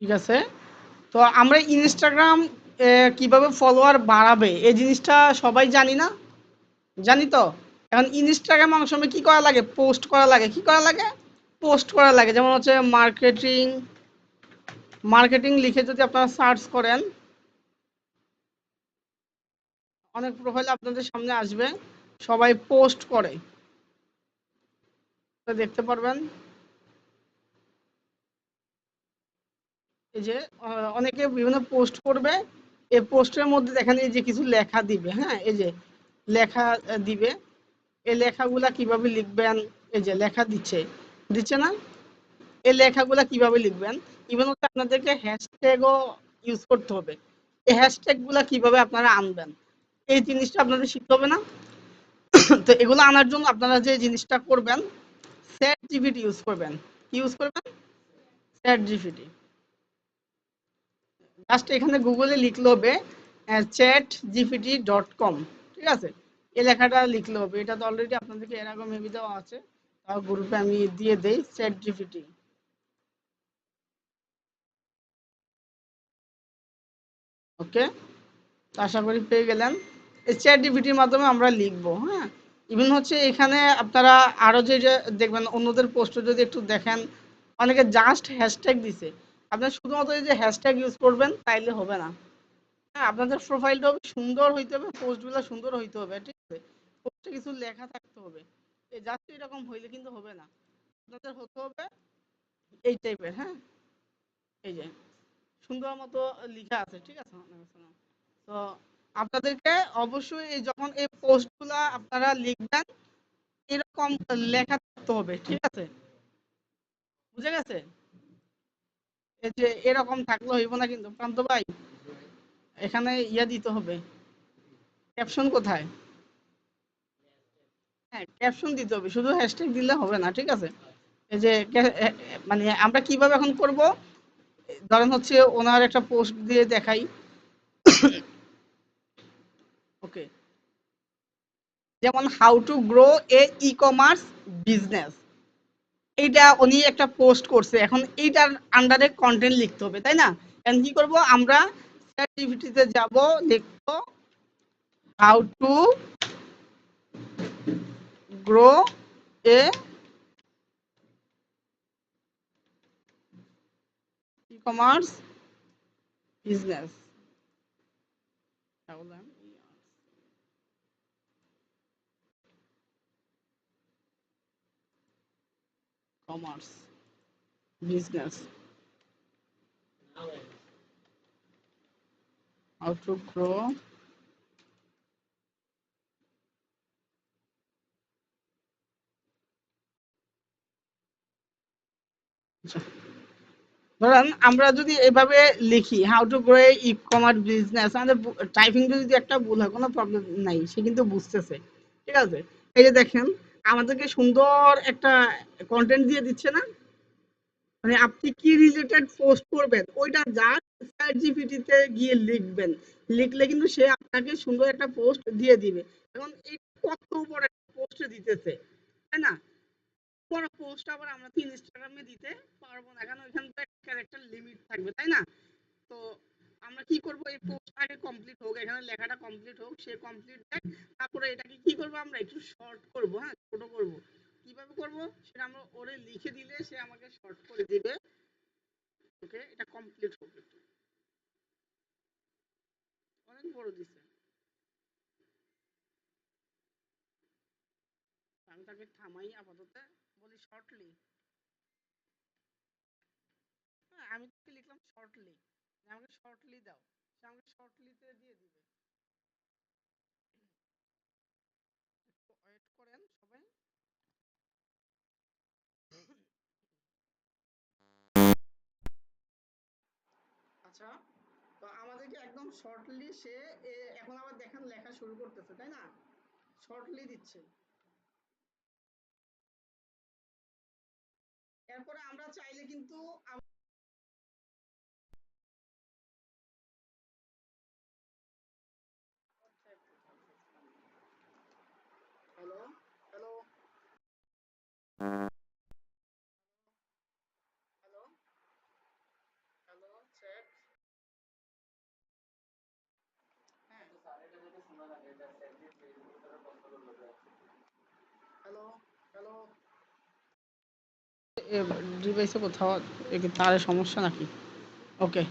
ঠিক আছে। তো আমরা ইনস্টাগ্রাম কিভাবে ফলোয়ার বাড়াবে এই জিনিসটা সবাই জানি না? জানি তো? এখন ইনস্টাগ্রাম অনেক সময় কি করা লাগে? পোস্ট করা লাগে। কি করা লাগে? পোস্ট করা লাগে। যেমন হচ্ছে মার্কেটিং, মার্কেটিং লিখে যদি আপনারা সার্চ করেন, অনেক প্রোফাইল আপনাদের সামনে আসবে। সবাই পোস্ট করে। দেখতে পারবেন। এই যে অনেকে বিভিন্ন পোস্ট করবে। এই পোস্টের মধ্যে দেখেন এই যে কিছু লেখা দিবে, হ্যাঁ? এই যে লেখা দিবে। এই লেখাগুলা কিভাবে লিখবেন? এই যে লেখা দিচ্ছে, দিচ্ছে না? এই লেখাগুলা কিভাবে লিখবেন? ইভেন হচ্ছে আপনাদেরকে হ্যাশট্যাগও ইউজ করতে হবে। এই হ্যাশট্যাগ গুলা কিভাবে আপনারা আনবেন? এই জিনিসটা আপনাদের শিখতে হবে না? তো এগুলো আনার জন্য আপনারা যে জিনিসটা করবেন, চ্যাট জিপিটি ইউজ করবেন। কি ইউজ করবেন? Chat GPT. জাস্ট এখানে গুগলে লিখলে হবে chatgpt.com, ঠিক আছে? এই লেখাটা লিখলে হবে। এটা তো অলরেডি আপনাদেরকে এর আগে মেবি দেওয়া আছে, তাও গ্রুপে আমি দিয়ে দেই চ্যাট জিপিটি। ওকে, তো আশা করি পেয়ে গেলেন। এই চ্যাট জিপিটির মাধ্যমে আমরা লিখবো, হ্যাঁ? ইভেন হচ্ছে এখানে আপনারা আরো যে যে দেখবেন অন্যদের পোস্টে যদি একটু দেখেন, অনেকে জাস্ট হ্যাশট্যাগ দিছে। আপনারা শুধুমাত্র এই যে হ্যাশট্যাগ ইউজ করবেন তাইলে হবে না। হ্যাঁ, আপনাদের প্রোফাইলটা হবে সুন্দর হইতে হবে, পোস্টগুলো সুন্দর হইতে হবে, ঠিক আছে? পোস্টে কিছু লেখা থাকতে হবে। এই জাস্ট এরকম হইলে কিন্তু হবে না। আপনাদের হতে হবে এই টাইপের, হ্যাঁ? এই যে সুন্দর মতো লেখা আছে, ঠিক আছে? তো আপনাদেরকে অবশ্যই এই যখন এই পোস্টগুলা আপনারা লিখবেন এরকম লেখা থাকতে হবে, ঠিক আছে? বুঝে গেছে? এই যে এরকম থাকলে হইব না কিন্তু প্রান্ত ভাই, এখানে ইয়া দিতে হবে। ক্যাপশন কোথায়? হ্যাঁ, ক্যাপশন দিতে হবে, শুধু হ্যাশট্যাগ দিলে হবে না, ঠিক আছে? এই যে মানে আমরা কিভাবে এখন করব, ধরেন হচ্ছে ওনার একটা পোস্ট দিয়ে দেখাই। ওকে, যেমন how to grow A E commerce business, এইটা উনি একটা পোস্ট করছে। এখন এইটার আন্ডারে কন্টেন্ট লিখতে হবে, তাই না? এখন কি করব আমরা, চ্যাটজিপিটিতে যাব, লিখব how to grow A E commerce business, commerce business, how to grow. ধরেন আমরা যদি এভাবে লিখি how to grow E commerce business, আমাদের টাইপিং যদি একটা ভুল হয় কোনো প্রবলেম নাই, সে কিন্তু বুঝতেছে, ঠিক আছে? এই যে দেখেন আমাদেরকে সুন্দর একটা কন্টেন্ট দিয়ে দিচ্ছে না? মানে আপনি কি রিলেটেড পোস্ট করবেন ওইটা জাস্ট চ্যাট জিপিটি তে গিয়ে লিখবেন, লিখলে কিন্তু সে আপনাকে সুন্দর একটা পোস্ট দিয়ে দিবে। এখন এই কত বড় একটা পোস্ট দিতেছে, তাই না? বড় পোস্ট আবার আমরা তো ইনস্টাগ্রামে দিতে পারবো না, কারণ ওইখানে তো একটা ক্যারেক্টার লিমিট থাকবে, তাই না? তো আমরা কি করব, এই পোস্ট আগে কমপ্লিট হোক, এখানে লেখাটা কমপ্লিট হোক, সে কমপ্লিট দেখ, তারপরে এটাকে কি করব আমরা একটু শর্ট করব, হ্যাঁ, ছোট করব। কিভাবে করব সেটা আমরা ওরে লিখে দিলে সে আমাকে শর্ট করে দিবে। ওকে, এটা কমপ্লিট হোক একটু, অনেক বড় দিছে। আমি তাকে থামাই আপাতত, বলি শর্টলি। হ্যাঁ, আমি তাকে লিখলাম শর্টলি, আমাকে শর্টলি দাও, সে আমাকে শর্টলিতে দিয়ে দিবে। ওয়েট করেন সবাই। আচ্ছা, তো আমাদেরকে একদম শর্টলি সে এখন আবার দেখেন লেখা শুরু করতেছে, তাই না? শর্টলি দিচ্ছে। এরপরে আমরা চাইলে কিন্তু hello, hello, hello, hello, hello hello ডিভাইসে কোথাও কি তারের সমস্যা নাকি? ওকে।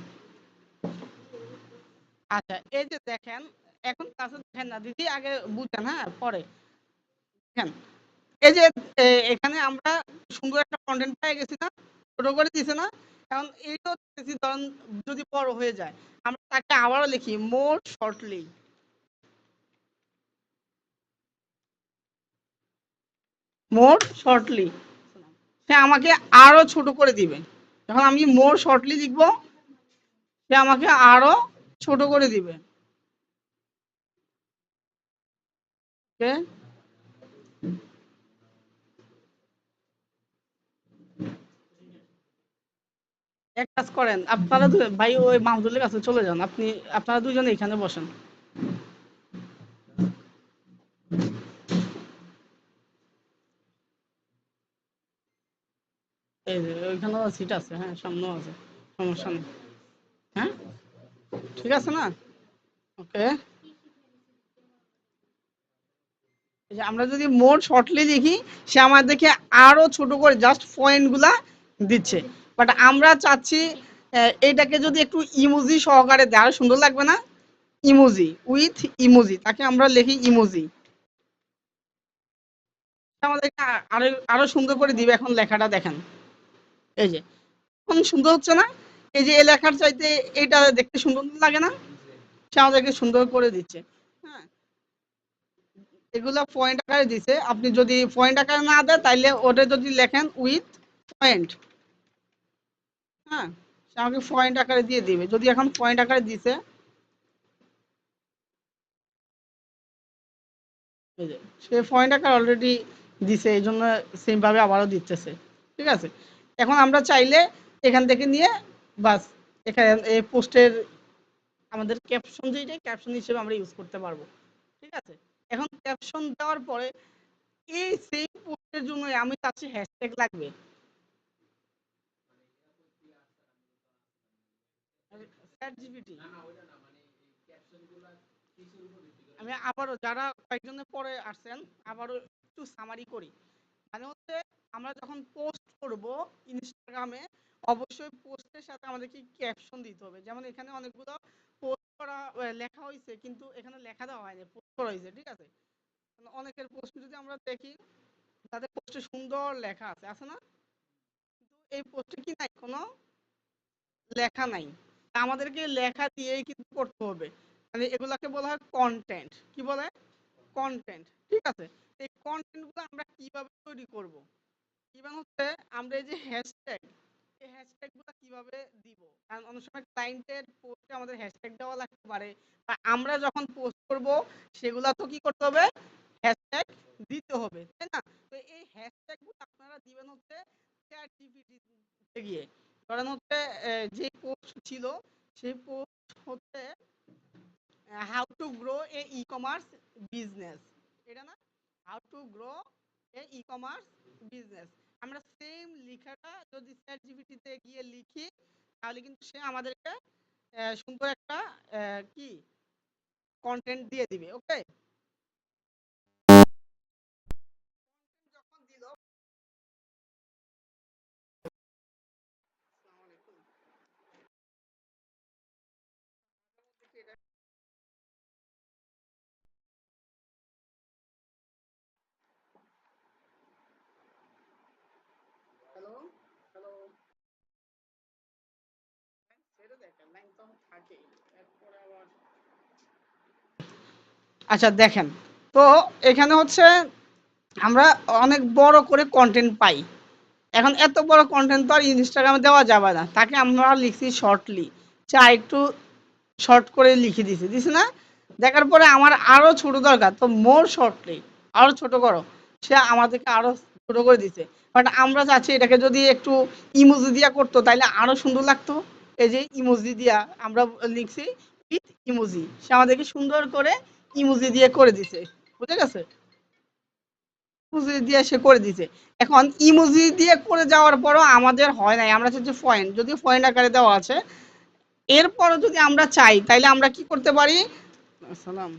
আচ্ছা, এই যে দেখেন, এখন কাছে দেখেন না দিদি, আগে বুঝেন, হ্যাঁ পরে দেখেন। এই যে এখানে আমরা সুন্দর একটা কন্টেন্ট পেয়ে গেছি না, ছোট করে দিছে না। এখন এইটাও দেখতেছি, ধরেন যদি বড় হয়ে যায়, আমরা তাকে আবারও লিখি মোর শর্টলি, মোর শর্টলি। সে আমাকে আরো ছোট করে দিবে। যখন আমি মোর শর্টলি লিখবো, সে আমাকে আরো ছোট করে দিবে। ওকে, এক কাজ করেন আপনারা ভাই, ওই মাহমুদুলের কাছে চলে যান, আপনারা দুজনে এখানে বসেন। এই যে ওইখানেও সিট আছে, হ্যাঁ সামনেও আছে, সমস্যা নেই। হ্যাঁ, ঠিক আছে না? ওকে। এই যে আমরা যদি মোর শর্টলি লিখি, সে আমাদেরকে আরো ছোট করে জাস্ট পয়েন্ট গুলা দিচ্ছে। বাট আমরা চাচ্ছি এইটাকে যদি একটু ইমোজি সহকারে দেয়, আরো সুন্দর লাগবে না? ইমোজি, উইথ ইমোজি, তাকে আমরা লিখি ইমোজি। আমাদেরকে আরো আরো সুন্দর করে দিবে। এখন লেখাটা দেখেন, এই যে এখন সুন্দর হচ্ছে না? এই যে এই লেখার চাইতে এটা দেখতে সুন্দর লাগে না? সে আমাদেরকে সুন্দর করে দিচ্ছে। হ্যাঁ, এগুলো পয়েন্ট আকারে দিছে। আপনি যদি পয়েন্ট আকারে না দেয়, তাইলে ওটা যদি লেখেন উইথ পয়েন্ট, হ্যাঁ, সে আমাকে পয়েন্ট আকারে দিয়ে দিবে। যদি এখন পয়েন্ট আকারে দিছে, এই যে সে পয়েন্ট আকার অলরেডি দিছে, এই জন্য সেম ভাবে আবারও দিতেছে। ঠিক আছে, এখন আমরা চাইলে এখান থেকে নিয়ে বাস এখানে এই পোস্টের আমাদের ক্যাপশন, যেটা ক্যাপশন হিসেবে আমরা ইউজ করতে পারবো। ঠিক আছে, এখন ক্যাপশন দেওয়ার পরে এই সেম পোস্টের জন্য আমি চাচ্ছি হ্যাশট্যাগ লাগবে। চ্যাট জিপিটি, আমি আবারও যারা কয়েকজনের পরে আসছেন, আবারও একটু সামারি করি। মানে হচ্ছে, আমরা যখন পোস্ট করব ইনস্টাগ্রামে, অবশ্যই পোস্টের সাথে আমাদেরকে ক্যাপশন দিতে হবে। যেমন এখানে অনেকগুলো পোস্ট করা লেখা হয়েছে, কিন্তু এখানে লেখা দেওয়া হয়নি, পোস্ট করা হয়েছে। ঠিক আছে, অনেকের পোস্ট যদি আমরা দেখি, তাদের পোস্টে সুন্দর লেখা আছে, আছে না? কিন্তু এই পোস্টে কি নাই, কোনো লেখা নাই। তা আমাদেরকে লেখা দিয়েই কিন্তু করতে হবে। মানে এগুলাকে বলা হয় কন্টেন্ট। কি বলে? কন্টেন্ট। ঠিক আছে, এই কন্টেন্ট গুলো আমরা কিভাবে তৈরি করব? কিভাবে হচ্ছে, আমরা এই যে হ্যাশট্যাগ, এই হ্যাশট্যাগ গুলো কিভাবে দিব? কারণ অনেক সময় ক্লায়েন্টের পোস্টে আমাদের হ্যাশট্যাগ দেওয়া লাগতে পারে, বা আমরা যখন পোস্ট করব সেগুলা তো কি করতে হবে, হ্যাশট্যাগ দিতে হবে, তাই না? তো এই হ্যাশট্যাগ গুলো আপনারা দিবেন হচ্ছে চ্যাট জিপিটি তে গিয়ে। কারণ হচ্ছে যে পোস্ট ছিল, সেই পোস্ট হচ্ছে how to grow A E commerce business, এটা না? How to grow A E commerce business. আমরা সেম লেখাটা যদি চ্যাট জিপিটিতে গিয়ে লিখি, তাহলে কিন্তু সে আমাদেরকে সুন্দর একটা কি কন্টেন্ট দিয়ে দিবে। ওকে, যখন দিল, হ্যালো হ্যালো, ছেড়ে দেখেন, লাইন তো থাকেই, এরপরে আবার। আচ্ছা দেখেন, তো এখানে হচ্ছে আমরা অনেক বড় করে কন্টেন্ট পাই। এখন এত বড় কন্টেন্ট তো আর ইনস্টাগ্রামে দেওয়া যাবে না, তাকে আমরা লিখছি শর্টলি। চা একটু শর্ট করে লিখে দিছি, দিছি না? দেখার পরে আমার আরো ছোট দরকার, তো মোর শর্টলি, আরো ছোট করো। সে আমাদেরকে আরো ছোট করে দিছে। বাট আমরা চাচ্ছি এটাকে যদি একটু ইমোজি দিয়া করতো, তাইলে আরো সুন্দর লাগতো। এই যে ইমোজি দিয়া আমরা লিখছি উইথ ইমোজি, সে আমাদেরকে সুন্দর করে ইমোজি দিয়ে করে দিছে। বুঝে গেছে? ইমোজি দিয়ে সে করে দিছে। এখন ইমোজি দিয়ে করে যাওয়ার পরও আমাদের হয় নাই, আমরা চাচ্ছি পয়েন্ট, যদিও পয়েন্ট আকারে দেওয়া আছে। এরপরও যদি আমরা চাই, তাইলে আমরা কি করতে পারি? আসসালাম,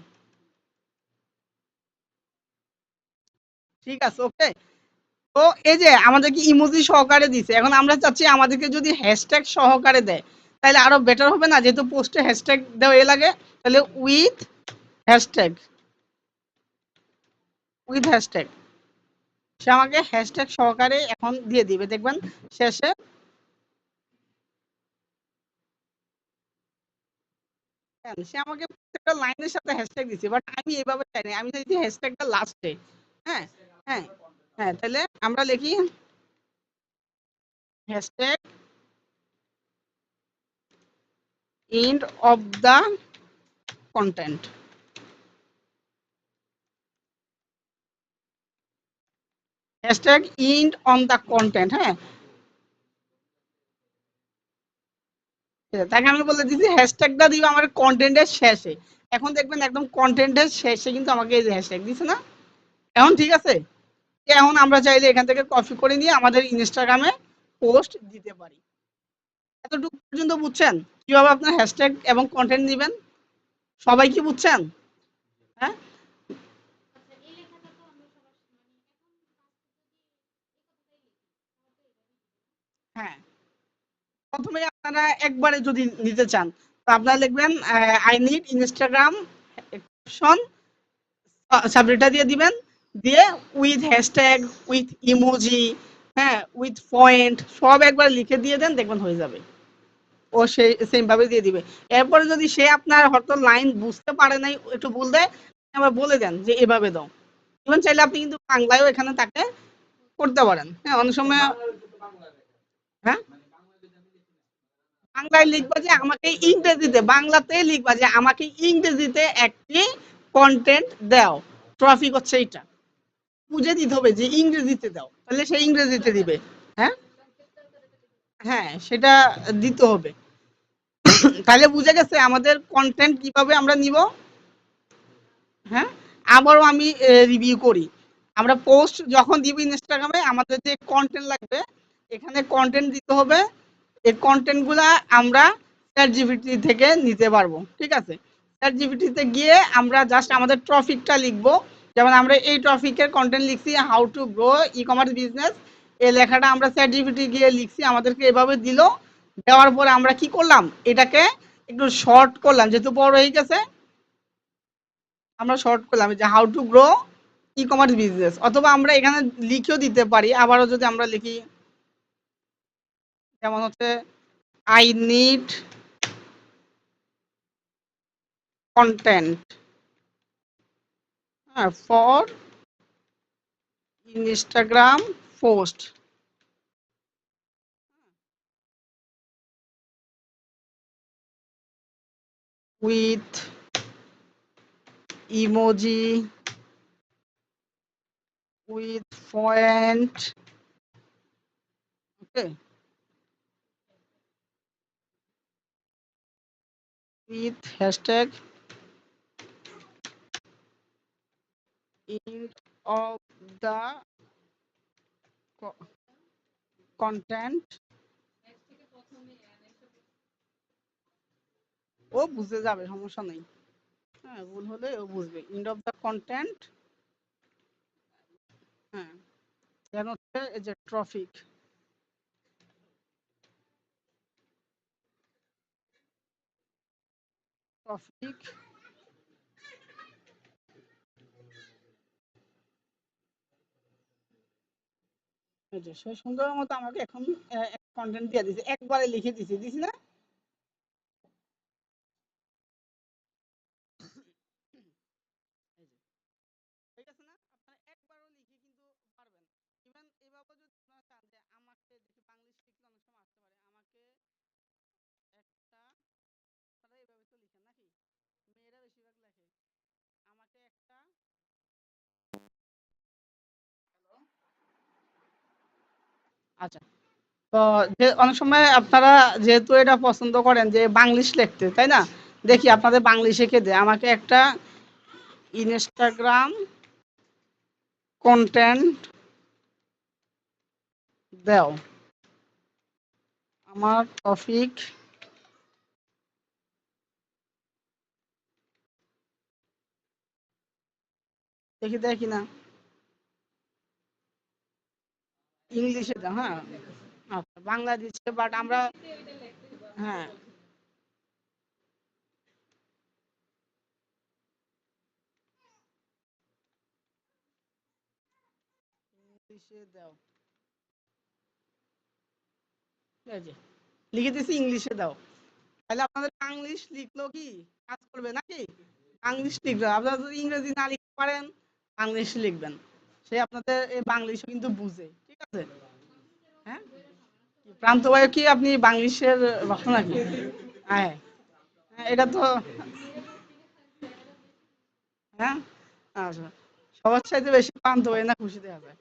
ঠিক আছে, ওকে। তো এই যে আমাদেরকে ইমোজি সহকারে দিছে, এখন আমরা চাচ্ছি আমাদেরকে যদি হ্যাশট্যাগ সহকারে দেয় তাহলে আরো বেটার হবে না, যেহেতু পোস্টে হ্যাশট্যাগ দেওয়া লাগে। তাহলে হ্যাশট্যাগ উইথ হ্যাশট্যাগ সে আমাকে হ্যাশট্যাগ সহকারে এখন দিয়ে দিবে, দেখবেন শেষে। হ্যাঁ, সে আমাকে প্রত্যেকটা লাইনের সাথে হ্যাশট্যাগ দিছে, বাট আমি এভাবে চাই না, আমি চাইছি হ্যাশট্যাগটা লাস্টে। হ্যাঁ, হ্যাঁ, হ্যাঁ, তাহলে আমরা লিখি hashtag end of the content, hashtag end on the content. হ্যাঁ, তাকে আমি বলে দিচ্ছি হ্যাশট্যাগটা দিবে আমার কন্টেন্টের শেষে। এখন দেখবেন একদম কন্টেন্টের শেষে কিন্তু আমাকে এই যে হ্যাশট্যাগ দিছে না, এখন ঠিক আছে। এখন আমরা চাইলে এখান থেকে কপি করে নিয়ে আমাদের ইনস্টাগ্রামে পোস্ট দিতে পারি। এতটুকু পর্যন্ত বুঝছেন কিভাবে আপনার হ্যাশট্যাগ এবং কন্টেন্ট দিবেন? সবাই কি বুঝছেন? হ্যাঁ, হ্যাঁ, প্রথমে আপনারা একবারে যদি নিতে চান তো আপনারা লিখবেন আই নিড ইনস্টাগ্রাম ক্যাপশন, সাবজেক্টটা দিয়ে দিবেন, দিয়ে উইথ হ্যাশট্যাগ, উইথ ইমোজি, হ্যাঁ, উইথ পয়েন্ট সব একবার লিখে দিয়ে দেন, দেখবেন হয়ে যাবে। ও সেই সেম ভাবে দিয়ে দিবে। এরপরে যদি সে আপনার হয়তো লাইন বুঝতে পারে নাই, একটু ভুল দেয়, আবার বলে দেন যে এভাবে দাও। ইভেন চাইলে আপনি কিন্তু বাংলায়ও এখানে তাকে করতে পারেন। হ্যাঁ, অনেক সময়। হ্যাঁ, বাংলায় লিখবা যে আমাকে ইংরেজিতে, বাংলাতে লিখবা যে আমাকে ইংরেজিতে একটি কন্টেন্ট দাও। ট্রফিক হচ্ছে এইটা, বুঝে দিতে হবে যে ইংরেজিতে দাও, তাহলে সে ইংরেজিতে দিবে। হ্যাঁ, হ্যাঁ, সেটা দিতে হবে। তাহলে বুঝে গেছে আমাদের কন্টেন্ট কিভাবে আমরা নিব। হ্যাঁ, আবারও আমি রিভিউ করি। আমরা পোস্ট যখন দিব ইনস্টাগ্রামে, আমাদের যে কন্টেন্ট লাগবে, এখানে কন্টেন্ট দিতে হবে। এই কন্টেন্ট গুলা আমরা চ্যাট জিপিটি থেকে নিতে পারবো, ঠিক আছে। চ্যাট জিপিটিতে গিয়ে আমরা জাস্ট আমাদের টপিকটা লিখবো। যেমন আমরা এই টপিকের কন্টেন্ট লিখছি how to grow E commerce business, এই লেখাটা আমরা চ্যাট জিপিটি গিয়ে লিখছি, আমাদেরকে এভাবে দিল। দেওয়ার পরে আমরা কি করলাম, এটাকে একটু শর্ট করলাম, যেহেতু বড় হয়ে গেছে আমরা শর্ট করলাম যে how to grow E commerce business, অথবা আমরা এখানে লিখেও দিতে পারি। আবারও যদি আমরা লিখি, যেমন হচ্ছে I need content for Instagram post with emoji, with point, okay, with hashtag in of the content. ও বুঝতে যাবে, সমস্যা নেই। হ্যাঁ, ভুল হলে ও বুঝবে, ইন্ড অফ দ্য কন্টেন্ট। হ্যাঁ, দেন হচ্ছে এই যে ট্রফিক, টপিক, এই যে সে সুন্দর মতো আমাকে এখন কন্টেন্ট দিয়ে দিছে, একবারে লিখে দিছি, দিছি না? এই যে ঠিক আছে না, আপনারা একবারও লিখে কিন্তু পারবেন। ইভেন এভাবে যদি আপনারা চান যে আমাকে দেখি বাংলিশ লিখলে অনেক সময় আসতে পারে, আমাকে একটা, আপনারা এইভাবে তো লিখেন নাকি, মেয়েরা বেশিরভাগ লেখে আমাকে একটা। আচ্ছা, তো যে অনেক সময় আপনারা যেহেতু এটা পছন্দ করেন যে বাংলিশ লিখতে, তাই না? দেখি আপনাদের বাংলিশ শিখে দেয়, আমাকে একটা ইনস্টাগ্রাম কন্টেন্ট দাও, আমার টপিক দেখি দেয় কিনা। ইংলিশে দাও, হ্যাঁ। আচ্ছা, বাংলা দিচ্ছে বাট আমরা, হ্যাঁ ইংলিশে দাও, ঠিক আছে, লিখে দিছি ইংলিশে দাও। তাহলে আপনাদের বাংলিশ লিখলো কি কাজ করবে নাকি? বাংলিশ লিখবে, আপনারা যদি ইংরেজি না লিখতে পারেন বাংলিশ লিখবেন, সে আপনাদের এই বাংলিশও কিন্তু বুঝে, ঠিক আছে। হ্যাঁ, প্রান্ত ভাই কি আপনি বাংলিশের ভক্ত নাকি? হ্যাঁ, হ্যাঁ, এটা তো, হ্যাঁ, আচ্ছা, সবার চাইতে বেশি প্রান্ত ভাই না খুশি দেখা যায়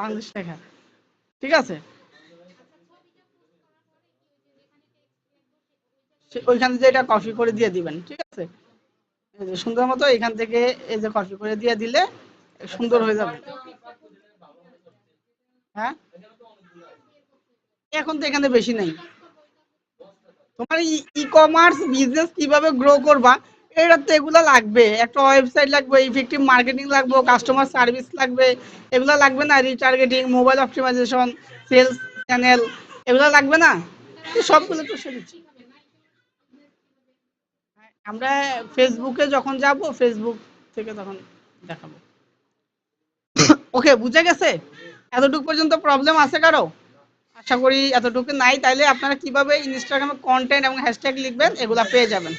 বাংলিশ লেখা, ঠিক আছে। ওইখানে যে এটা কপি করে দিয়ে দিবেন, ঠিক আছে। এই যে সুন্দর মতো এখান থেকে এই যে কপি করে দিয়ে দিলে সুন্দর হয়ে যাবে। হ্যাঁ, এখন তো এখানে বেশি নাই। তোমার ই কমার্স বিজনেস কিভাবে গ্রো করবা, এটা তো এগুলা লাগবে, একটা ওয়েবসাইট লাগবে, ইফেক্টিভ মার্কেটিং লাগবে, কাস্টমার সার্ভিস লাগবে, এগুলা লাগবে না, retargeting, mobile optimization, sales channel, এগুলা লাগবে না, তো সবগুলো তো শিখেছি। আমরা ফেসবুকে যখন যাব ফেসবুক থেকে তখন দেখাবো। ওকে, বুঝে গেছে? এতটুকু পর্যন্ত প্রবলেম আছে কারো? আশা করি এতটুকু নাই। তাইলে আপনারা কিভাবে ইনস্টাগ্রামে কন্টেন্ট এবং হ্যাশট্যাগ লিখবেন এগুলা পেয়ে যাবেন।